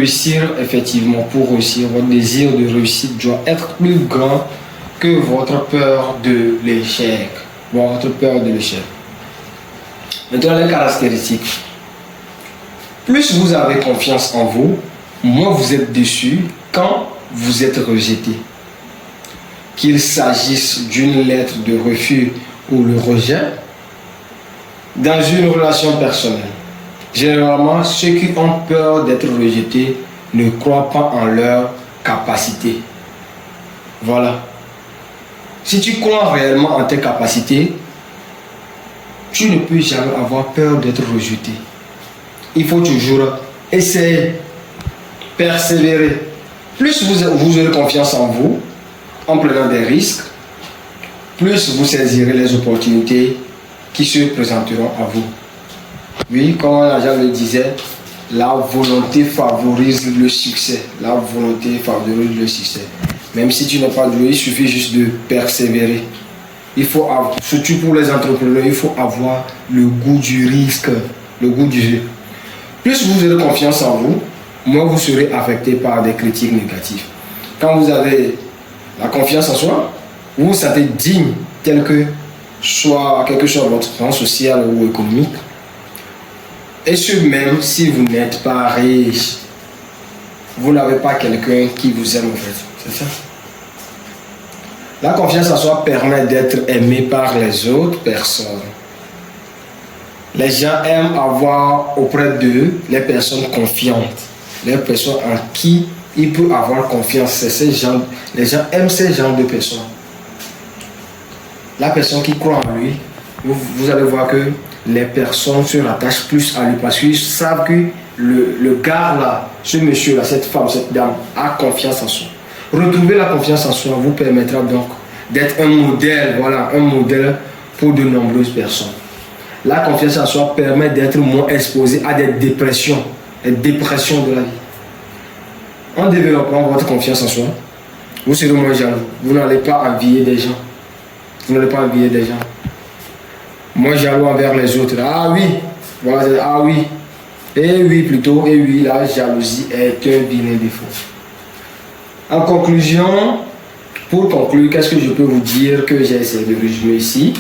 réussir, effectivement, pour réussir, votre désir de réussite doit être plus grand que votre peur de l'échec. Votre peur de l'échec. Maintenant, les caractéristiques. Plus vous avez confiance en vous, moins vous êtes déçu quand vous êtes rejeté. Qu'il s'agisse d'une lettre de refus ou le rejet, dans une relation personnelle. Généralement, ceux qui ont peur d'être rejetés ne croient pas en leur capacité. Voilà. Si tu crois réellement en tes capacités, tu ne peux jamais avoir peur d'être rejeté. Il faut toujours essayer, persévérer. Plus vous aurez confiance en vous, en prenant des risques, plus vous saisirez les opportunités qui se présenteront à vous. Oui, comme l'agent le disait, la volonté favorise le succès. La volonté favorise le succès. Même si tu n'as pas doué, il suffit juste de persévérer. Il faut, surtout pour les entrepreneurs, il faut avoir le goût du risque, le goût du jeu. Plus vous aurez confiance en vous, moins vous serez affecté par des critiques négatives. Quand vous avez la confiance en soi, vous vous sentez digne, tel que soit quelque chose votre plan social ou économique. Et ce même si vous n'êtes pas riche, vous n'avez pas quelqu'un qui vous aime en fait. C'est ça. La confiance en soi permet d'être aimé par les autres personnes. Les gens aiment avoir auprès d'eux les personnes confiantes, les personnes en qui ils peuvent avoir confiance. C'est ces gens, les gens aiment ces genres de personnes. La personne qui croit en lui, vous allez voir que les personnes se rattachent plus à lui parce qu'ils savent que le gars là, ce monsieur là, cette femme, cette dame a confiance en soi. Retrouver la confiance en soi vous permettra donc d'être un modèle, voilà, un modèle pour de nombreuses personnes. La confiance en soi permet d'être moins exposé à des dépressions de la vie. En développant votre confiance en soi, vous serez moins jaloux. Vous n'allez pas envier des gens. Vous n'allez pas envier des gens. Moi jaloux envers les autres. Ah oui, voilà, ah oui. Et oui plutôt, et oui, la jalousie est un vilain défaut. En conclusion, pour conclure, qu'est-ce que je peux vous dire que j'ai essayé de résumer ici?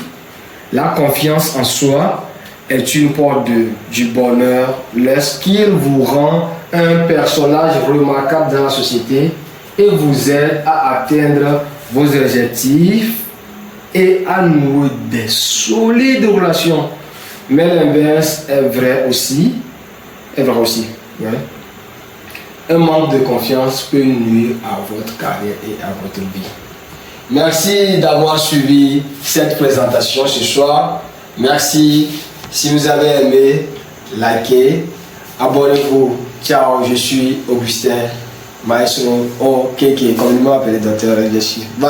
La confiance en soi est une porte du bonheur lorsqu'il vous rend un personnage remarquable dans la société et vous aide à atteindre vos objectifs et à nouer des solides relations. Mais l'inverse est vrai aussi. Ouais. Un manque de confiance peut nuire à votre carrière et à votre vie. Merci d'avoir suivi cette présentation ce soir. Merci. Si vous avez aimé, likez, abonnez-vous. Ciao, je suis Augustin, maestro, comme il m'a appelé docteur. Bye.